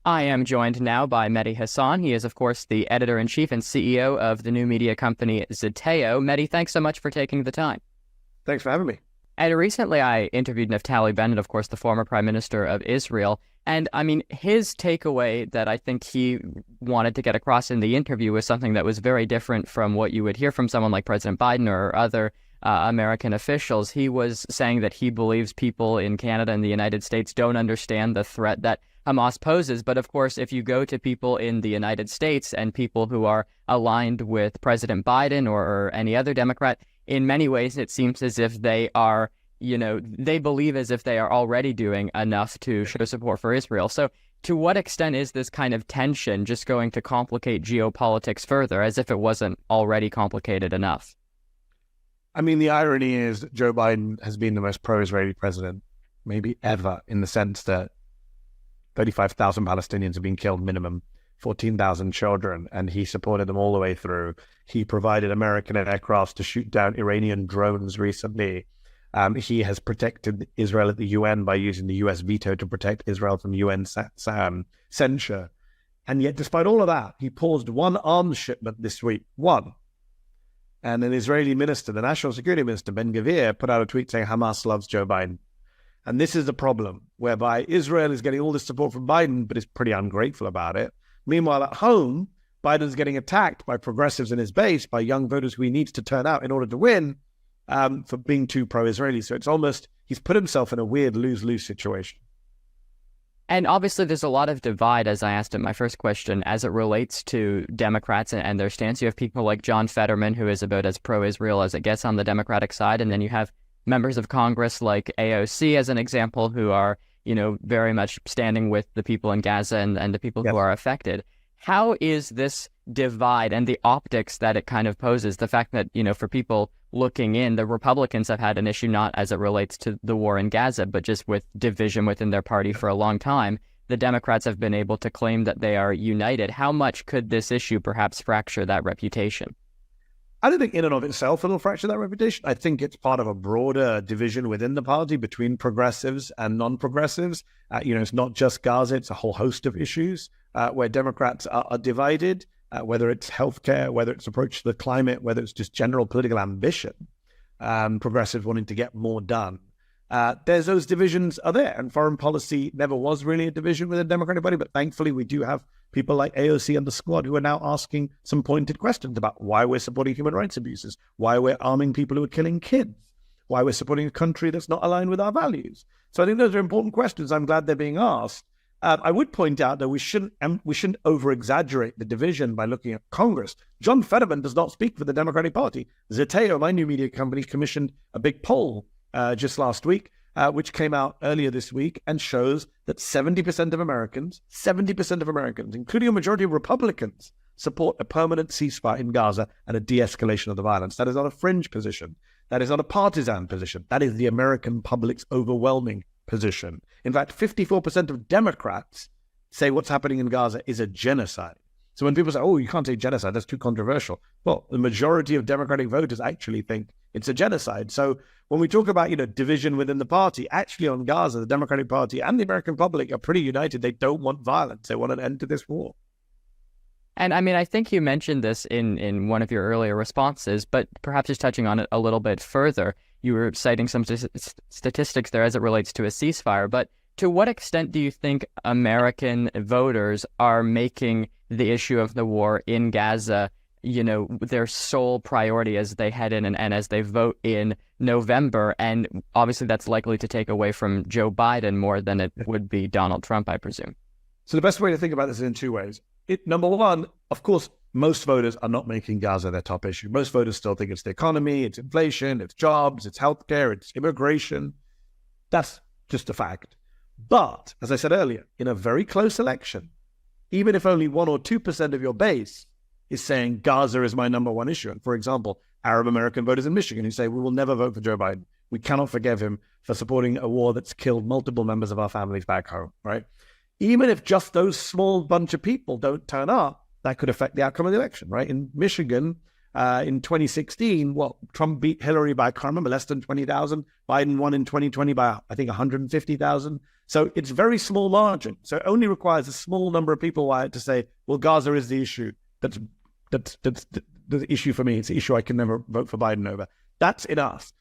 I am joined now by Mehdi Hasan. He is, of course, the editor-in-chief and CEO of the new media company Zeteo. Mehdi, thanks so much for taking the time. Thanks for having me. And recently I interviewed Naftali Bennett, of course, the former prime minister of Israel. And I mean, his takeaway that I think he wanted to get across in the interview was something that was very different from what you would hear from someone like President Biden or other American officials. He was saying that he believes people in Canada and the United States don't understand the threat that Hamas poses. But of course, if you go to people in the United States and people who are aligned with President Biden or any other Democrat, in many ways, it seems as if they are, they believe as if they are already doing enough to show support for Israel. So to what extent is this kind of tension just going to complicate geopolitics further, as if it wasn't already complicated enough? I mean, the irony is that Joe Biden has been the most pro-Israeli president maybe ever, in the sense that 35,000 Palestinians have been killed minimum, 14,000 children, and he supported them all the way through. He provided American aircrafts to shoot down Iranian drones recently. He has protected Israel at the UN by using the US veto to protect Israel from UN censure. And yet, despite all of that, he paused one arms shipment this week, one. And an Israeli minister, the national security minister, Ben-Gvir, put out a tweet saying Hamas loves Joe Biden. And this is the problem, whereby Israel is getting all this support from Biden, but is pretty ungrateful about it. Meanwhile, at home, Biden's getting attacked by progressives in his base, by young voters who he needs to turn out in order to win, for being too pro-Israeli. So it's almost, he's put himself in a weird lose-lose situation. And obviously, there's a lot of divide, as I asked in my first question, as it relates to Democrats and their stance. You have people like John Fetterman, who is about as pro-Israel as it gets on the Democratic side. And then you have members of Congress like AOC, as an example, who are, very much standing with the people in Gaza and the people who are affected. How is this divide and the optics that it kind of poses, the fact that, for people looking in, the Republicans have had an issue not as it relates to the war in Gaza, but just with division within their party for a long time. The Democrats have been able to claim that they are united. How much could this issue perhaps fracture that reputation? I don't think in and of itself it'll fracture that reputation. I think it's part of a broader division within the party between progressives and non-progressives. It's not just Gaza, it's a whole host of issues where Democrats are divided, whether it's healthcare, whether it's approach to the climate, whether it's just general political ambition, progressives wanting to get more done. There's those divisions are there, and foreign policy never was really a division within the Democratic Party, but thankfully we do have people like AOC and the squad who are now asking some pointed questions about why we're supporting human rights abuses, why we're arming people who are killing kids, why we're supporting a country that's not aligned with our values. So I think those are important questions. I'm glad they're being asked. I would point out that we shouldn't over-exaggerate the division by looking at Congress. John Fetterman does not speak for the Democratic Party. Zeteo, my new media company, commissioned a big poll just last week, which came out earlier this week and shows that 70% of Americans, including a majority of Republicans, support a permanent ceasefire in Gaza and a de-escalation of the violence. That is not a fringe position. That is not a partisan position. That is the American public's overwhelming position. In fact, 54% of Democrats say what's happening in Gaza is a genocide. So when people say, oh, you can't say genocide, that's too controversial. Well, the majority of Democratic voters actually think it's a genocide. So when we talk about, division within the party, actually on Gaza, the Democratic Party and the American public are pretty united. They don't want violence. They want an end to this war. And I mean, I think you mentioned this in one of your earlier responses, but perhaps just touching on it a little bit further, you were citing some statistics there as it relates to a ceasefire. But to what extent do you think American voters are making the issue of the war in Gaza, their sole priority as they head in and as they vote in November? And obviously that's likely to take away from Joe Biden more than it would be Donald Trump, I presume. So the best way to think about this is in two ways. Number one, of course, most voters are not making Gaza their top issue. Most voters still think it's the economy, it's inflation, it's jobs, it's healthcare, it's immigration. That's just a fact. But, as I said earlier, in a very close election, even if only 1 or 2% of your base is saying Gaza is my number one issue, and for example, Arab American voters in Michigan who say we will never vote for Joe Biden. We cannot forgive him for supporting a war that's killed multiple members of our families back home, right? Even if just those small bunch of people don't turn up, that could affect the outcome of the election, right? In Michigan, In 2016, Trump beat Hillary by, I can't remember, less than 20,000. Biden won in 2020 by, I think, 150,000. So it's very small margin. So it only requires a small number of people, Wyatt, to say, well, Gaza is the issue. That's the issue for me. It's the issue I can never vote for Biden over. That's enough.